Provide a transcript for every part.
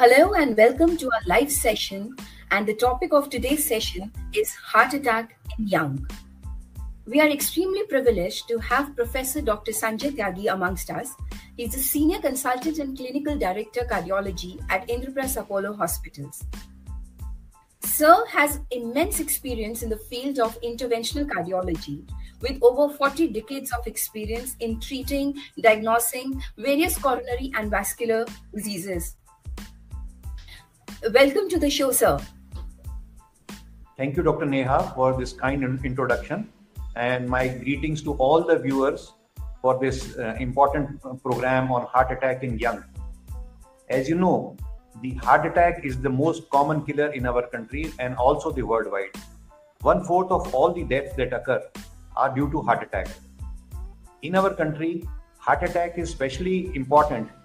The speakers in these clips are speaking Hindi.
Hello and welcome to our live session, and the topic of today's session is heart attack in young. We are extremely privileged to have Professor Dr. Sanjay Tyagi amongst us. He's a senior consultant and clinical director cardiology at Indraprastha Apollo Hospitals. Sir has immense experience in the field of interventional cardiology with over 40 decades of experience in treating, diagnosing various coronary and vascular diseases. Welcome to the show, sir. Thank you, Dr. Neha, for this kind introduction, and my greetings to all the viewers for this important program on heart attack in young. As you know, the heart attack is the most common killer in our country and also the worldwide. 1/4 of all the deaths that occur are due to heart attack. In our country, heart attack is especially important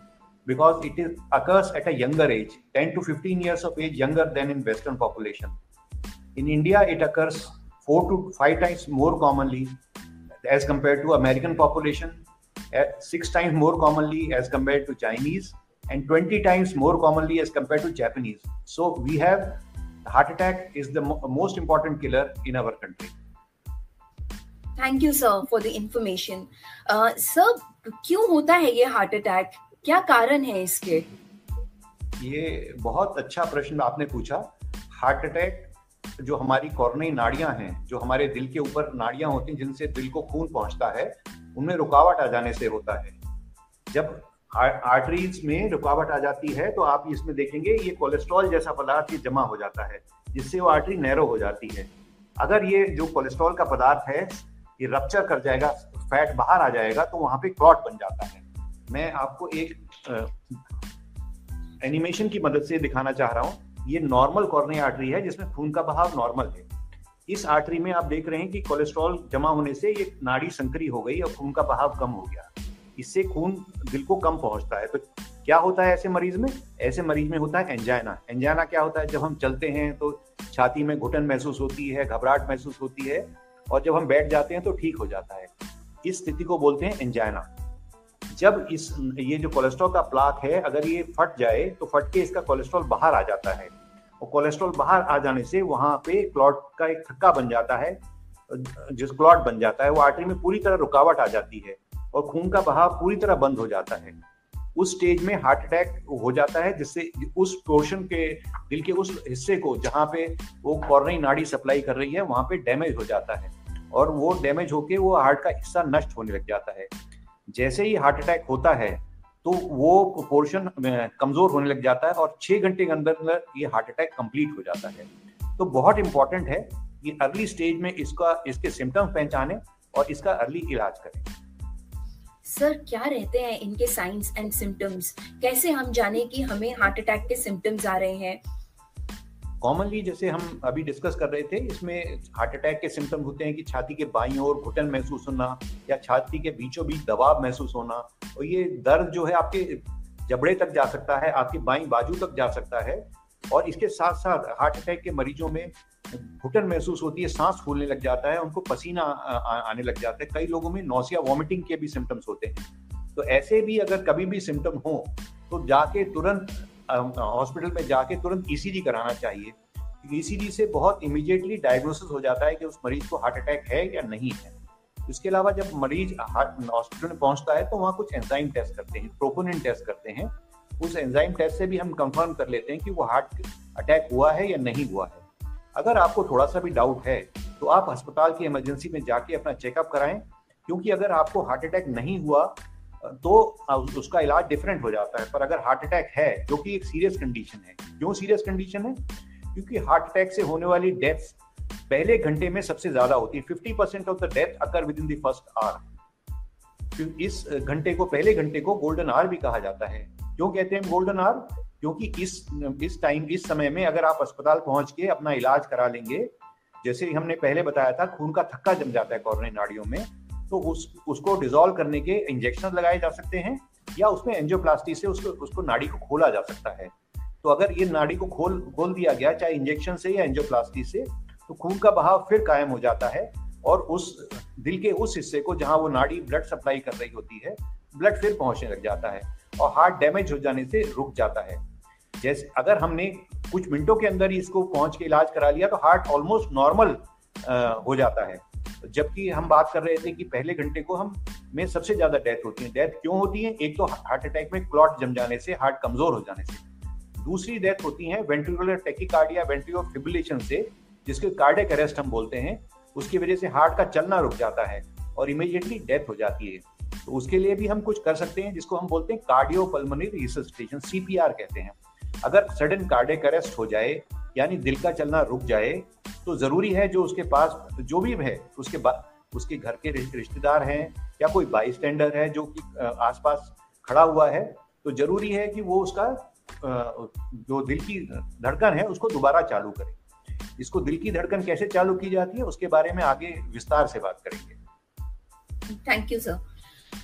because it occurs at a younger age, 10 to 15 years of age younger than in Western population. In India, it occurs 4 to 5 times more commonly as compared to American population, 6 times more commonly as compared to Chinese, and 20 times more commonly as compared to Japanese. So we have heart attack is the most important killer in our country. Thank you, sir, for the information. Sir, क्यों होता है ये हार्ट अटैक? क्या कारण है इसके? ये बहुत अच्छा प्रश्न आपने पूछा। हार्ट अटैक जो हमारी कोरोनरी नाड़ियां हैं, जो हमारे दिल के ऊपर नाड़ियां होती हैं जिनसे दिल को खून पहुंचता है, उनमें रुकावट आ जाने से होता है। जब आर्टरीज में रुकावट आ जाती है तो आप इसमें देखेंगे ये कोलेस्ट्रॉल जैसा पदार्थ ये जमा हो जाता है, जिससे वो आर्टरी नैरो हो जाती है। अगर ये जो कोलेस्ट्रॉल का पदार्थ है ये रप्चर कर जाएगा, फैट बाहर आ जाएगा, तो वहां पे क्लॉट बन जाता है। मैं आपको एक एनिमेशन की मदद से दिखाना चाह रहा हूँ। ये नॉर्मल कोरोनरी आर्टरी है जिसमें खून का बहाव नॉर्मल है। इस आर्टरी में आप देख रहे हैं कि कोलेस्ट्रॉल जमा होने से ये नाड़ी संकरी हो गई और खून का बहाव कम हो गया। इससे खून दिल को कम पहुंचता है। तो क्या होता है ऐसे मरीज में? ऐसे मरीज में होता है एंजाइना। एंजाइना क्या होता है? जब हम चलते हैं तो छाती में घुटन महसूस होती है, घबराहट महसूस होती है, और जब हम बैठ जाते हैं तो ठीक हो जाता है। इस स्थिति को बोलते हैं एंजाइना। जब ये जो कोलेस्ट्रॉल का प्लाक है अगर ये फट जाए तो फट के इसका कोलेस्ट्रॉल बाहर आ जाता है, और कोलेस्ट्रॉल बाहर आ जाने से वहां पे क्लॉट का एक थक्का बन जाता है। जिस क्लॉट बन जाता है वो आर्टरी में पूरी तरह रुकावट आ जाती है और खून का बहाव पूरी तरह बंद हो जाता है। उस स्टेज में हार्ट अटैक हो जाता है, जिससे उस पोर्शन के दिल के उस हिस्से को जहां पे वो कोरोनरी नाड़ी सप्लाई कर रही है वहां पे डैमेज हो जाता है, और वो डैमेज होके वो हार्ट का हिस्सा नष्ट होने लग जाता है। जैसे ही हार्ट अटैक होता है तो वो पोर्शन कमजोर होने लग जाता है और 6 घंटे के अंदर ये हार्ट अटैक कंप्लीट हो जाता है। तो बहुत इंपॉर्टेंट है कि अर्ली स्टेज में इसके सिम्टम्स पहचानें और इसका अर्ली इलाज करें। सर, क्या रहते हैं इनके साइंस एंड सिम्टम्स? कैसे हम जाने कि हमें हार्ट अटैक के सिम्टम्स आ रहे हैं? कॉमनली जैसे हम अभी डिस्कस कर रहे थे, इसमें हार्ट अटैक के सिम्टम होते हैं कि छाती के बाईं ओर घुटन महसूस होना या छाती के बीचों बीच दबाव महसूस होना, और ये दर्द जो है आपके जबड़े तक जा सकता है, आपकी बाईं बाजू तक जा सकता है। और इसके साथ साथ हार्ट अटैक के मरीजों में घुटन महसूस होती है, सांस फूलने लग जाता है, उनको पसीना आने लग जाता है। कई लोगों में नौसिया, वॉमिटिंग के भी सिम्टम्स होते हैं। तो ऐसे भी अगर कभी भी सिम्टम हो तो जाके तुरंत हॉस्पिटल में जाके तुरंत ईसीजी कराना चाहिए। ईसीजी से बहुत इमीडिएटली डायग्नोसिस हो जाता है कि उस मरीज को हार्ट अटैक है या नहीं है। इसके अलावा जब मरीज हॉस्पिटल में पहुंचता है तो वहाँ कुछ एंजाइम टेस्ट करते हैं, प्रोपोनिन टेस्ट करते हैं। उस एंजाइम टेस्ट से भी हम कंफर्म कर लेते हैं कि वो हार्ट अटैक हुआ है या नहीं हुआ है। अगर आपको थोड़ा सा भी डाउट है तो आप अस्पताल की इमरजेंसी में जाके अपना चेकअप कराएं, क्योंकि अगर आपको हार्ट अटैक नहीं हुआ तो उसका इलाज डिफरेंट हो जाता है। पर अगर हार्ट अटैक है, जो कि एक सीरियस कंडीशन है, क्यों सीरियस कंडीशन है? क्योंकि हार्ट अटैक से होने वाली डेथ्स पहले घंटे में सबसे ज्यादा होती है। 50% of the death occur with in the first hour. इस घंटे को, पहले घंटे को गोल्डन आवर भी कहा जाता है। क्यों कहते हैं गोल्डन आवर? क्योंकि इस समय में अगर आप अस्पताल पहुंच के अपना इलाज करा लेंगे, जैसे हमने पहले बताया था, खून का थक्का जम जाता है कोरोनरी नाड़ियों में, तो उसको डिसॉल्व करने के इंजेक्शन लगाए जा सकते हैं, या उसमें एंजियोप्लास्टी से उसको नाड़ी को खोला जा सकता है। तो अगर ये नाड़ी को खोल दिया गया, चाहे इंजेक्शन से या एंजियोप्लास्टी से, तो खून का बहाव फिर कायम हो जाता है, और उस दिल के उस हिस्से को जहां वो नाड़ी ब्लड सप्लाई कर रही होती है, ब्लड फिर पहुंचने लग जाता है, और हार्ट डैमेज हो जाने से रुक जाता है। जैसे अगर हमने कुछ मिनटों के अंदर ही इसको पहुंच के इलाज करा लिया तो हार्ट ऑलमोस्ट नॉर्मल हो जाता है। जबकि हम बात कर रहे थे कि पहले घंटे को हम में सबसे ज्यादा डेथ होती है। डेथ क्यों होती है? एक तो हार्ट अटैक में क्लॉट जम जाने से, हार्ट कमजोर हो जाने से। दूसरी डेथ होती है वेंट्रिकुलर टैकीकार्डिया, वेंट्रिकुलर फिब्रिलेशन से, जिसके कार्डियक अरेस्ट हम बोलते हैं। उसकी वजह से हार्ट का चलना रुक जाता है और इमीडिएटली डेथ हो जाती है। तो उसके लिए भी हम कुछ कर सकते हैं, जिसको हम बोलते हैं कार्डियोपल्मोनरी रिससिटेशन, CPR कहते हैं। अगर सडन कार्डियक अरेस्ट हो जाए, यानी दिल का चलना रुक जाए, तो जरूरी है जो उसके पास जो भी है, उसके घर के रिश्तेदार हैं या कोई बाईस्टैंडर है जो कि आसपास खड़ा हुआ है, तो जरूरी है कि वो उसका जो दिल की धड़कन है उसको दोबारा चालू करे। इसको दिल की धड़कन कैसे चालू की जाती है उसके बारे में आगे विस्तार से बात करेंगे। Thank you sir.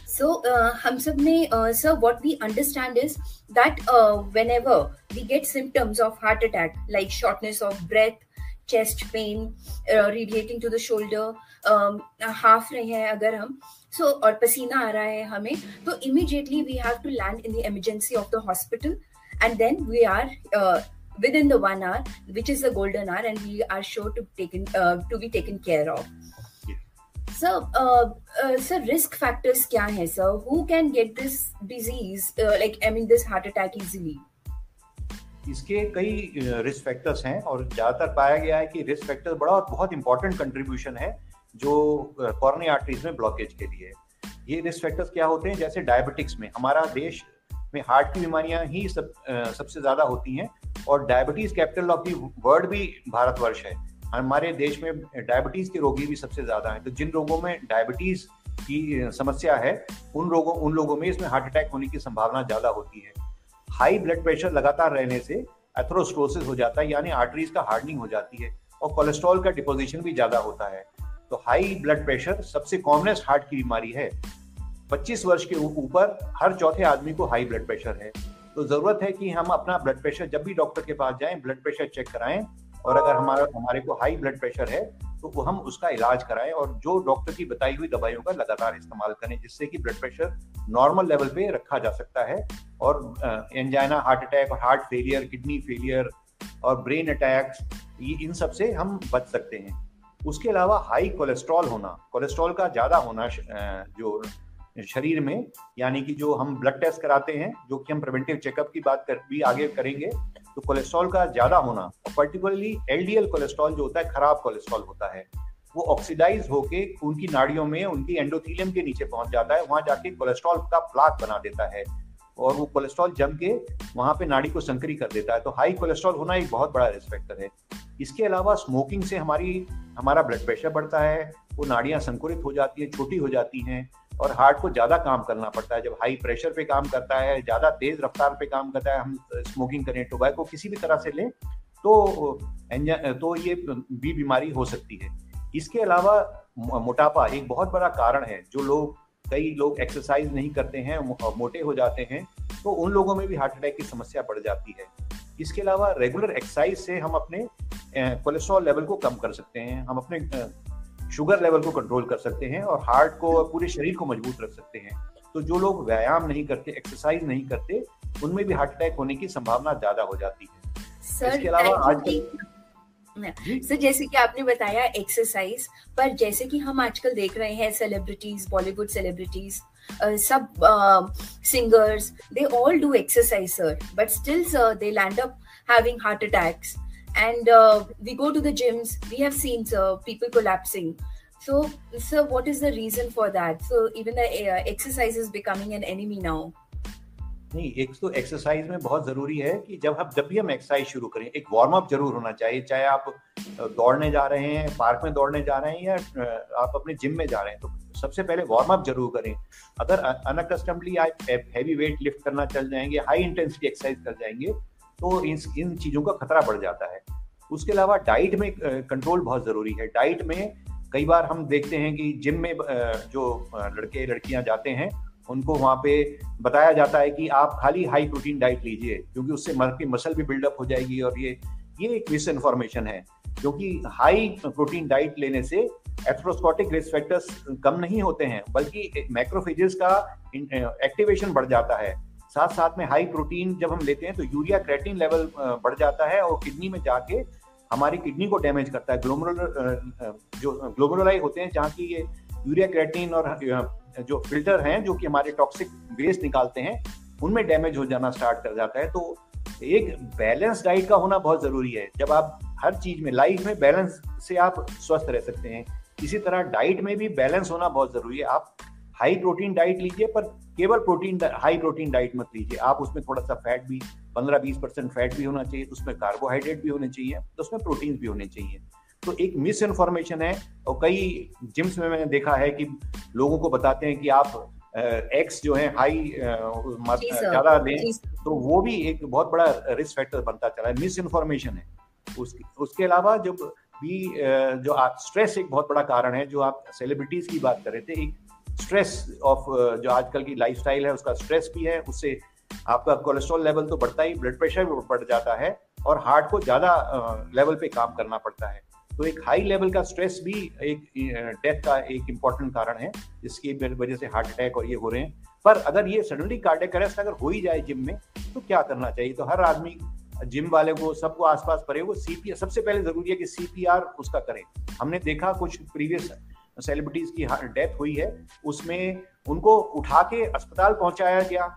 So हम सब ने sir, what we understand is that whenever we get symptoms of heart attack like shortness of breath, chest pain, radiating to the shoulder, half रहे हैं अगर हम, so और पसीना आ रहा है हमें, तो immediately we have to land in the emergency of the hospital, and then we are within the 1 hour, which is the golden hour, and we are sure to be taken care of. Sir, risk factors क्या है sir? Who can get this disease, this heart attack easily? इसके कई रिस्क फैक्टर्स हैं और ज्यादातर पाया गया है कि रिस्क फैक्टर बहुत इंपॉर्टेंट कंट्रीब्यूशन है जो कोरोनरी आर्टरीज में ब्लॉकेज के लिए। ये रिस्क फैक्टर्स क्या होते हैं? जैसे डायबिटिक्स में, हमारा देश में हार्ट की बीमारियां ही सबसे ज्यादा होती हैं और diabetes capital of the world भी भारतवर्ष है। हमारे देश में डायबिटीज के रोगी भी सबसे ज्यादा हैं। तो जिन लोगों में डायबिटीज की समस्या है उन लोगों में इसमें हार्ट अटैक होने की संभावना ज्यादा होती है। हाई ब्लड प्रेशर लगातार रहने से एथेरोस्क्लेरोसिस हो जाता है, यानी आर्टरीज का हार्डनिंग हो जाती है और कोलेस्ट्रॉल का डिपोजिशन भी ज्यादा होता है। तो हाई ब्लड प्रेशर सबसे कॉमनेस्ट हार्ट की बीमारी है। 25 वर्ष के ऊपर हर चौथे आदमी को हाई ब्लड प्रेशर है। तो जरूरत है कि हम अपना ब्लड प्रेशर जब भी डॉक्टर के पास जाएं, ब्लड प्रेशर चेक कराएं और अगर हमारे को हाई ब्लड प्रेशर है तो वो हम उसका इलाज कराएं और जो डॉक्टर की बताई हुई दवाइयों का लगातार इस्तेमाल करें, जिससे कि ब्लड प्रेशर नॉर्मल लेवल पे रखा जा सकता है और एंजाइना, हार्ट अटैक और हार्ट फेलियर, किडनी फेलियर और ब्रेन अटैक्स, इन सब से हम बच सकते हैं। उसके अलावा हाई कोलेस्ट्रॉल होना, कोलेस्ट्रॉल का ज्यादा होना जो शरीर में, यानी कि जो हम ब्लड टेस्ट कराते हैं, जो कि हम प्रिवेंटिव चेकअप की बात भी आगे करेंगे, तो कोलेस्ट्रॉल का ज्यादा होना और पर्टिकुलरली LDL कोलेस्ट्रॉल जो होता है, खराब कोलेस्ट्रॉल होता है, वो ऑक्सीडाइज होके खून की नाड़ियों में उनकी एंडोथेलियम के नीचे पहुंच जाता है, वहां जाके कोलेस्ट्रॉल का प्लाक बना देता है और वो कोलेस्ट्रॉल जम के वहां पे नाड़ी को संकरी कर देता है। तो हाई कोलेस्ट्रॉल होना एक बहुत बड़ा रिस्क फैक्टर है। इसके अलावा स्मोकिंग से हमारा ब्लड प्रेशर बढ़ता है, वो नाड़ियां संकुरित हो जाती है, छोटी हो जाती हैं और हार्ट को ज्यादा काम करना पड़ता है। जब हाई प्रेशर पे काम करता है, ज्यादा तेज रफ्तार पे काम करता है, हम स्मोकिंग करें, टोबैको किसी भी तरह से लें तो ये भी बीमारी हो सकती है। इसके अलावा मोटापा एक बहुत बड़ा कारण है। कई लोग एक्सरसाइज नहीं करते हैं, मोटे हो जाते हैं, तो उन लोगों में भी हार्ट अटैक की समस्या बढ़ जाती है। इसके अलावा रेगुलर एक्सरसाइज से हम अपने कोलेस्ट्रॉल लेवल को कम कर सकते हैं, हम अपने शुगर लेवल को कंट्रोल कर सकते हैं और हार्ट को, पूरे शरीर को मजबूत रख सकते हैं। तो जो लोग व्यायाम नहीं करते, एक्सरसाइज नहीं करते, उनमें भी हार्ट अटैक होने की संभावना ज्यादा हो जाती है। इसके अलावा आजकल सर जैसे कि आपने बताया एक्सरसाइज, पर जैसे कि हम आजकल देख रहे हैं सेलिब्रिटीज, बॉलीवुड सेलिब्रिटीज, सब singers, they all do exercise sir, but still sir they land up having heart attacks and we go to the gyms, we have seen sir people collapsing. So sir, what is the reason for that? So even the exercise is becoming an enemy now. नहीं, एक तो एक्सरसाइज में बहुत जरूरी है कि जब भी हम एक्सरसाइज शुरू करें, एक वार्म अप जरूर होना चाहिए। चाहे आप दौड़ने जा रहे हैं, पार्क में दौड़ने जा रहे हैं या आप अपने जिम में जा रहे हैं, तो सबसे पहले वार्म अप जरूर करें। अगर अनकस्टमडली आप हैवी वेट लिफ्ट करना चल जाएंगे, हाई इंटेंसिटी एक्सरसाइज कर जाएंगे, तो इन चीजों का खतरा बढ़ जाता है। उसके अलावा डाइट में कंट्रोल बहुत जरूरी है। डाइट में कई बार हम देखते हैं कि जिम में जो लड़के लड़कियां जाते हैं, उनको वहाँ पे बताया जाता है कि आप खाली हाई प्रोटीन डाइट लीजिए, क्योंकि उससे मसल भी बिल्डअप हो जाएगी। और ये एक मिस इन्फॉर्मेशन है, क्योंकि हाई प्रोटीन डाइट लेने से एथेरोस्क्लेरोटिक रिस्क फैक्टर्स कम नहीं होते हैं, बल्कि मैक्रोफेजेस का एक्टिवेशन बढ़ जाता है, साथ साथ में हाई प्रोटीन जब हम लेते हैं तो यूरिया क्रिएटिनिन लेवल बढ़ जाता है और किडनी में जाके हमारी किडनी को डैमेज करता है। जो ग्लोमेरुलाई होते हैं जहाँ की ये यूरिया क्रिएटिनिन और जो फिल्टर हैं जो कि हमारे टॉक्सिक वेस्ट निकालते हैं उनमें डैमेज हो जाना स्टार्ट कर जाता है। तो एक बैलेंस डाइट का होना बहुत जरूरी है। जब आप हर चीज में लाइफ में बैलेंस से आप स्वस्थ रह सकते हैं, इसी तरह डाइट में भी बैलेंस होना बहुत जरूरी है। आप हाई प्रोटीन डाइट लीजिए पर केवल हाई प्रोटीन डाइट मत लीजिए, आप उसमें थोड़ा सा फैट भी 15-20% फैट भी होना चाहिए, उसमें कार्बोहाइड्रेट भी होने चाहिए, तो उसमें प्रोटीन भी होने चाहिए। तो एक मिस इन्फॉर्मेशन है और कई जिम्स में मैंने देखा है कि लोगों को बताते हैं कि आप एक्स जो है हाई ज्यादा लें, तो वो भी एक बहुत बड़ा रिस्क फैक्टर बनता चला है, मिस इन्फॉर्मेशन है। उसके अलावा जब भी जो स्ट्रेस एक बहुत बड़ा कारण है, जो आप सेलिब्रिटीज की बात कर रहे थे, एक स्ट्रेस ऑफ जो आजकल की लाइफस्टाइल है उसका स्ट्रेस भी है, उससे आपका कोलेस्ट्रॉल लेवल तो बढ़ता ही, ब्लड प्रेशर भी बढ़ जाता है और हार्ट को ज्यादा लेवल पे काम करना पड़ता है। तो एक हाई लेवल का स्ट्रेस भी एक डेथ का एक इम्पॉर्टेंट कारण है, जिसकी वजह से हार्ट अटैक और ये हो रहे हैं। पर अगर ये सडनली कार्डियक अरेस्ट अगर हो ही जाए जिम में, तो क्या करना चाहिए? तो हर आदमी, जिम वाले को, सबको आसपास पड़े, वो सीपीआर सबसे पहले जरूरी है कि सीपीआर उसका करें। हमने देखा कुछ प्रीवियस सेलिब्रिटीज की डेथ हुई है, उसमें उनको उठा के अस्पताल पहुंचाया गया।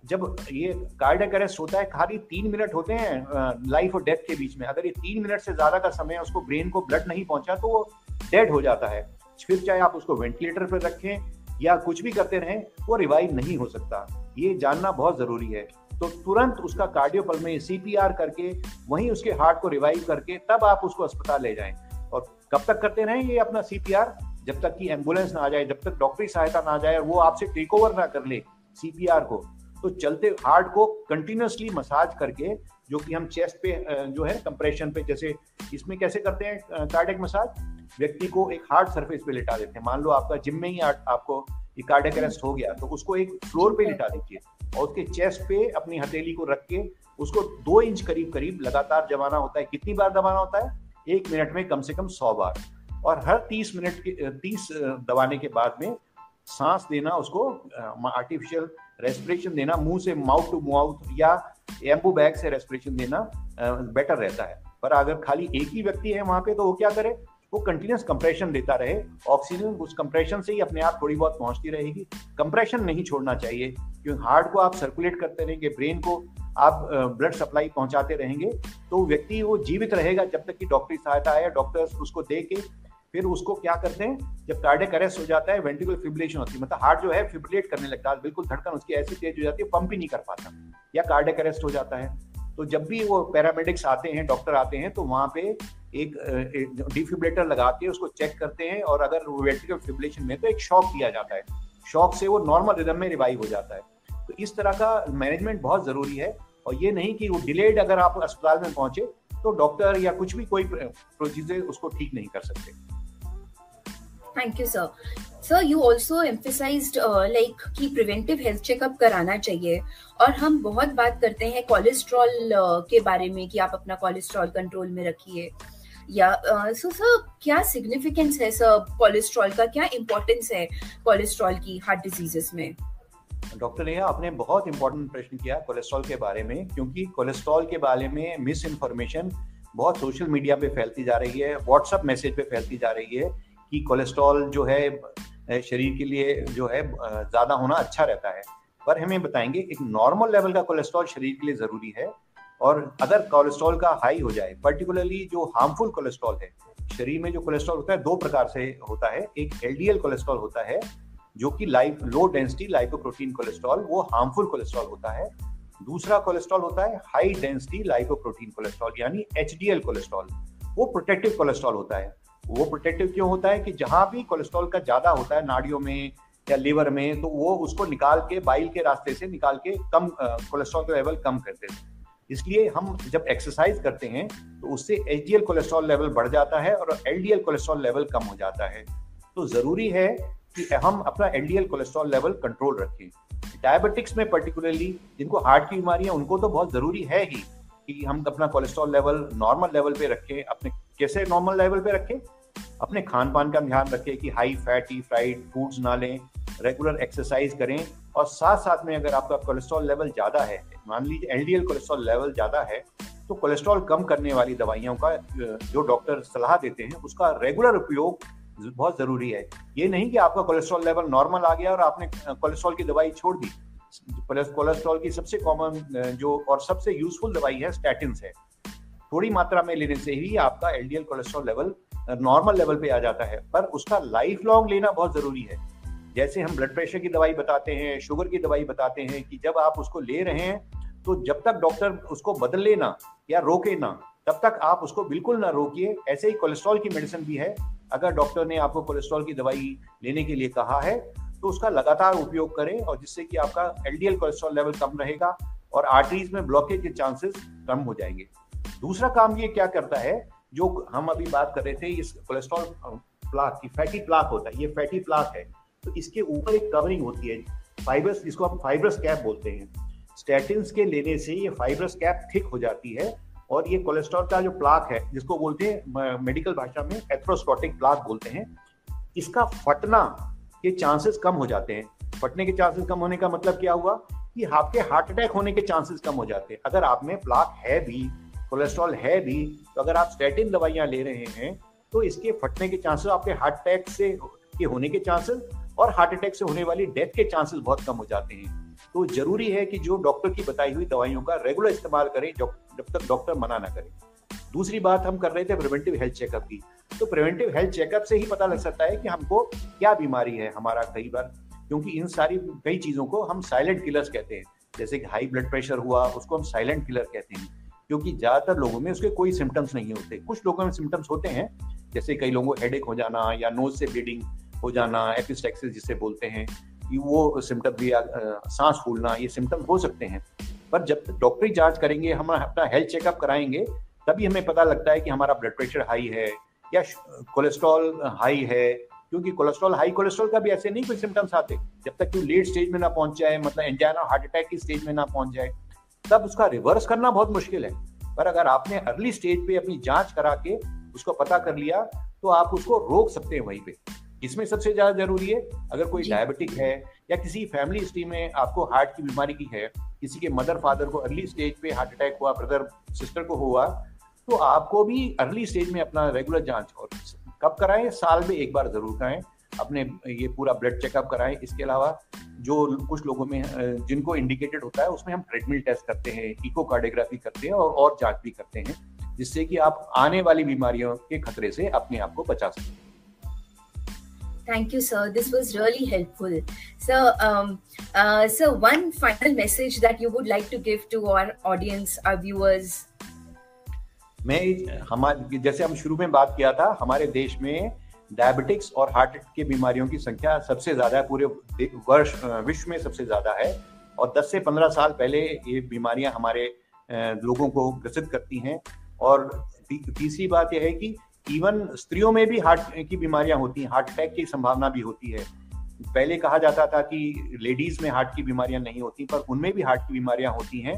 जब ये कार्डियक अरेस्ट होता है, खाली 3 मिनट होते हैं लाइफ और डेथ के बीच में, अगर ये 3 मिनट से ज्यादा का समय है, उसको ब्रेन को ब्लड नहीं पहुंचा तो वो डेड हो जाता है। फिर चाहे आप उसको वेंटिलेटर पर रखें या कुछ भी करते रहें, वो रिवाइव नहीं हो सकता। ये जानना बहुत जरूरी है। तो तुरंत उसका कार्डियोपल्मोनरी सीपीआर करके वहीं उसके हार्ट को रिवाइव करके तब आप उसको अस्पताल ले जाएं। और कब तक करते रहें ये अपना सीपीआर? जब तक कि एम्बुलेंस ना आ जाए, जब तक डॉक्टरी सहायता ना आ जाए, वो आपसे टेक ओवर ना कर ले सीपीआर को। तो चलते हार्ट को कंटिन्यूअसली मसाज करके, जो कि हम चेस्ट पे जो है कंप्रेशन पे, जैसे इसमें कैसे करते हैं कार्डियक मसाज, व्यक्ति को एक हार्ड सरफेस पे लिटा देते हैं। मान लो आपका जिम में ही आपको ये कार्डियक अरेस्ट हो गया, तो उसको एक फ्लोर पे लिटा दीजिए और उसके चेस्ट पे अपनी हथेली को रख के उसको 2 इंच करीब करीब लगातार दबाना होता है। कितनी बार दबाना होता है? 1 मिनट में कम से कम 100 बार। और हर 30 मिनट के 30 दबाने के बाद में सांस देना, उसको आर्टिफिशियल रेस्पिरेशन देना, मुंह से माउथ टू माउथ या एम्बू बैग से रेस्पिरेशन देना बेटर रहता है। पर अगर खाली एक ही व्यक्ति है वहां पे, तो वो क्या करे? वो कंटिन्यूस कंप्रेशन देता रहे, ऑक्सीजन उस कंप्रेशन से ही अपने आप थोड़ी बहुत पहुंचती रहेगी। कंप्रेशन नहीं छोड़ना चाहिए, क्योंकि हार्ट को आप सर्कुलेट करते रहेंगे, ब्रेन को आप ब्लड सप्लाई पहुंचाते रहेंगे, तो व्यक्ति वो जीवित रहेगा जब तक कि डॉक्टरी सहायता आए। डॉक्टर्स उसको दे के फिर उसको क्या करते हैं, जब कार्डियक अरेस्ट हो जाता है, वेंट्रिकुलर फिब्रिलेशन होती है, मतलब हार्ट जो है फिब्रिलेट करने लगता है, बिल्कुल धड़कन उसकी ऐसी तेज हो जाती है, पंप ही नहीं कर पाता, या कार्डियक अरेस्ट हो जाता है। तो जब भी वो पैरामेडिक्स आते हैं, डॉक्टर आते हैं, तो वहां पे एक डिफिब्रिलेटर लगा के उसको चेक करते हैं, और अगर वो वेंट्रिकुलर फिब्रिलेशन में तो एक शॉक दिया जाता है, शॉक से वो नॉर्मल रिदम में रिवाइव हो जाता है। तो इस तरह का मैनेजमेंट बहुत जरूरी है, और ये नहीं कि वो डिलेड अगर आप अस्पताल में पहुंचे तो डॉक्टर या कुछ भी कोई प्रोसीजर उसको ठीक नहीं कर सकते। Thank you, sir. Sir, you also emphasized like कि preventive health checkup कराना चाहिए, और हम बहुत बात करते हैं कोलेस्ट्रॉल के बारे में कि आप अपना कोलेस्ट्रॉल कंट्रोल में रखिए, या सो सर क्या सिग्निफिकेंस है सर कोलेस्ट्रॉल का, क्या इम्पोर्टेंस है कोलेस्ट्रॉल की हार्ट डिजीजेस में? डॉक्टर नेहा, आपने बहुत इंपॉर्टेंट प्रश्न किया कोलेस्ट्रॉल के बारे में, क्योंकि कोलेस्ट्रॉल के बारे में मिस इन्फॉर्मेशन बहुत सोशल मीडिया पे फैलती जा रही है, व्हाट्सएप मैसेज पे फैलती जा रही है कि कोलेस्ट्रॉल जो है शरीर के लिए जो है ज्यादा होना अच्छा रहता है। पर हमें बताएंगे एक नॉर्मल लेवल का कोलेस्ट्रॉल शरीर के लिए जरूरी है, और अगर कोलेस्ट्रॉल का हाई हो जाए, पर्टिकुलरली जो हार्मफुल कोलेस्ट्रॉल है, शरीर में जो कोलेस्ट्रॉल होता है 2 प्रकार से होता है। एक एलडीएल कोलेस्ट्रॉल होता है जो कि लो डेंसिटी लाइपोप्रोटीन कोलेस्ट्रॉल, वो हार्मफुल कोलेस्ट्रॉल होता है। दूसरा कोलेस्ट्रॉल होता है हाई डेंसिटी लाइपोप्रोटीन कोलेस्ट्रॉल, यानी एचडीएल कोलेस्ट्रॉल, वो प्रोटेक्टिव कोलेस्ट्रॉल होता है। वो प्रोटेक्टिव क्यों होता है कि जहां भी कोलेस्ट्रॉल का ज्यादा होता है नाड़ियों में या लिवर में, तो वो उसको निकाल के बाइल के रास्ते से निकाल के कम कोलेस्ट्रॉल का लेवल कम कर देते हैं। इसलिए हम जब एक्सरसाइज करते हैं तो उससे एचडीएल कोलेस्ट्रॉल लेवल बढ़ जाता है और एलडीएल कोलेस्ट्रॉल लेवल कम हो जाता है। तो जरूरी है कि हम अपना एलडीएल कोलेस्ट्रॉल लेवल कंट्रोल रखें। डायबिटिक्स में पर्टिकुलरली, जिनको हार्ट की बीमारी है, उनको तो बहुत जरूरी है ही कि हम अपना कोलेस्ट्रॉल लेवल नॉर्मल लेवल पे रखें। अपने कैसे नॉर्मल लेवल पे रखें? अपने खान पान का ध्यान रखें कि हाई फैटी फ्राइड फूड्स ना लें, रेगुलर एक्सरसाइज करें, और साथ साथ में अगर आपका कोलेस्ट्रॉल लेवल ज़्यादा है, मान लीजिए एलडीएल कोलेस्ट्रॉल लेवल ज़्यादा है, तो कोलेस्ट्रॉल कम करने वाली दवाइयों का जो डॉक्टर सलाह देते हैं उसका रेगुलर उपयोग बहुत ज़रूरी है। ये नहीं कि आपका कोलेस्ट्रॉल लेवल नॉर्मल आ गया और आपने कोलेस्ट्रॉल की दवाई छोड़ दी। कोलेस्ट्रॉल की सबसे कॉमन जो और सबसे यूजफुल दवाई है स्टैटिन्स है। थोड़ी मात्रा में लेने से ही आपका LDL cholesterol level normal level पे आ जाता है, पर उसका लाइफ लॉन्ग लेना बहुत जरूरी है। जैसे हम ब्लड प्रेशर की दवाई बताते हैं, शुगर की दवाई बताते हैं कि जब आप उसको ले रहे हैं तो जब तक डॉक्टर उसको बदले ना या रोके ना, तब तक आप उसको बिल्कुल ना रोकिए। ऐसे ही कोलेस्ट्रॉल की मेडिसिन भी है, अगर डॉक्टर ने आपको कोलेस्ट्रॉल की दवाई लेने के लिए कहा है तो उसका लगातार उपयोग करें, और जिससे कि आपका एलडीएल कोलेस्ट्रॉल लेवल कम रहेगा और आर्टरीज में ब्लॉकेज के चांसेस कम हो जाएंगे। दूसरा काम ये क्या करता है, जो हम अभी बात कर रहे थे, इस कोलेस्ट्रॉल प्लाक की, फैटी प्लाक होता है, ये फैटी प्लाक है, तो इसके ऊपर एक कवरिंग होती है फाइबर्स, जिसको हम फाइबरस कैप बोलते हैं। स्टैटिन्स के लेने से ये फाइबरस कैप थिक हो जाती है, और ये कोलेस्ट्रॉल का जो प्लाक है, जिसको बोलते हैं मेडिकल भाषा में एथेरोस्क्लेरोटिक प्लाक बोलते हैं, इसका फटना के चांसेस कम हो जाते हैं। फटने के चांसेस कम होने का मतलब क्या हुआ कि आपके हार्ट अटैक होने के चांसेस कम हो जाते हैं। अगर आप में प्लाक है भी, कोलेस्ट्रॉल है भी, तो अगर आप स्टैटिन दवाइयां ले रहे हैं तो इसके फटने के चांसेस, आपके हार्ट अटैक से के होने के चांसेस और हार्ट अटैक से होने वाली डेथ के चांसेस बहुत कम हो जाते हैं। तो जरूरी है कि जो डॉक्टर की बताई हुई दवाइयों का रेगुलर इस्तेमाल करें जब तक डॉक्टर मना ना करे। दूसरी बात हम कर रहे थे प्रिवेंटिव हेल्थ चेकअप की, तो प्रिवेंटिव हेल्थ चेकअप से ही पता लग सकता है कि हमको क्या बीमारी है हमारा। कई बार क्योंकि इन सारी कई चीजों को हम साइलेंट किलर्स कहते हैं, जैसे कि हाई ब्लड प्रेशर हुआ, उसको हम साइलेंट किलर कहते हैं, क्योंकि ज्यादातर लोगों में उसके कोई सिम्टम्स नहीं होते। कुछ लोगों में सिम्टम्स होते हैं, जैसे कई लोगों को हेडेक हो जाना या नोज से ब्लीडिंग हो जाना, एपिस्टेक्सिस जिसे बोलते हैं, वो सिम्टम भी, सांस फूलना, ये सिम्टम हो सकते हैं। पर जब डॉक्टरी जांच करेंगे, हम अपना हेल्थ चेकअप कराएंगे, तभी हमें पता लगता है कि हमारा ब्लड प्रेशर हाई है या कोलेस्ट्रॉल हाई है। क्योंकि कोलेस्ट्रॉल, हाई कोलेस्ट्रॉल का भी ऐसे नहीं कोई सिम्टम्स आते, जब तक कि लेट स्टेज में ना पहुंच जाए, मतलब एंजाइना हार्ट अटैक की स्टेज में ना पहुंच जाए, तब उसका रिवर्स करना बहुत मुश्किल है। पर अगर आपने अर्ली स्टेज पे अपनी जांच करा के उसको पता कर लिया, तो आप उसको रोक सकते हैं वहीं पे। इसमें सबसे ज्यादा जरूरी है, अगर कोई डायबिटिक है या किसी फैमिली हिस्ट्री में आपको हार्ट की बीमारी की है, किसी के मदर फादर को अर्ली स्टेज पे हार्ट अटैक हुआ, ब्रदर सिस्टर को हुआ, तो आपको भी अर्ली स्टेज में अपना रेगुलर जांच, और कब कराएं, साल में एक बार जरूर कराएं, अपने ये पूरा ब्लड चेकअप कराएं। इसके अलावा जो कुछ लोगों में जिनको इंडिकेटेड होता है, उसमें हम ट्रेडमिल टेस्ट करते हैं, इकोकार्डियोग्राफी करते हैं और जांच भी करते हैं, जिससे कि आप आने वाली बीमारियों के खतरे से अपने आप को बचा सकें। Thank you, sir. This was really helpful. So one final message that you would like to give to our audience, our viewers. जैसे हम शुरू में बात किया था, हमारे देश में डायबिटिक्स और हार्ट की बीमारियों की संख्या सबसे ज्यादा है, पूरे विश्व में सबसे ज्यादा है, और 10 से 15 साल पहले ये बीमारियां हमारे लोगों को ग्रसित करती हैं। और तीसरी बात यह है कि इवन स्त्रियों में भी हार्ट की बीमारियां होती हैं, हार्ट अटैक की संभावना भी होती है। पहले कहा जाता था कि लेडीज में हार्ट की बीमारियां नहीं होती, पर उनमें भी हार्ट की बीमारियां होती हैं।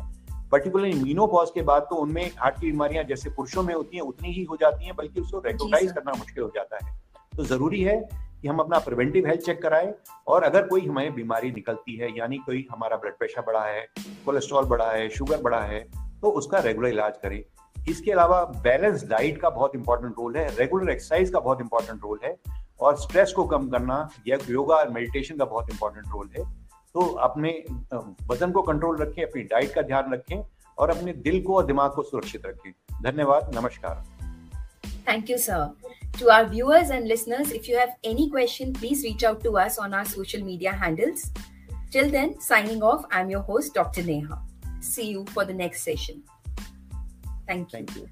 पर्टिकुलरली मीनोपॉज के बाद तो उनमें हार्ट की बीमारियां जैसे पुरुषों में होती हैं उतनी ही हो जाती हैं, बल्कि उसको रिकॉग्नाइज करना मुश्किल हो जाता है। तो जरूरी है कि हम अपना प्रिवेंटिव हेल्थ चेक कराएं, और अगर कोई हमें बीमारी निकलती है, यानी कोई हमारा ब्लड प्रेशर बढ़ा है, कोलेस्ट्रॉल बढ़ा है, शुगर बढ़ा है, तो उसका रेगुलर इलाज करें। इसके अलावा बैलेंस डाइट का बहुत इंपॉर्टेंट रोल है, रेगुलर एक्सरसाइज का बहुत इंपॉर्टेंट रोल है, और स्ट्रेस को कम करना या योगा और मेडिटेशन का बहुत इंपॉर्टेंट रोल है। तो अपने वजन को कंट्रोल रखें, अपनी डाइट का ध्यान रखें, और अपने दिल को और दिमाग को सुरक्षित रखें। धन्यवाद, नमस्कार। Thank you, sir. To our viewers and listeners, if you have any question, please reach out to us on our social media handles. Till then, signing off, I'm your host, Dr. Neha. See you for the next session. Thank you. Thank you.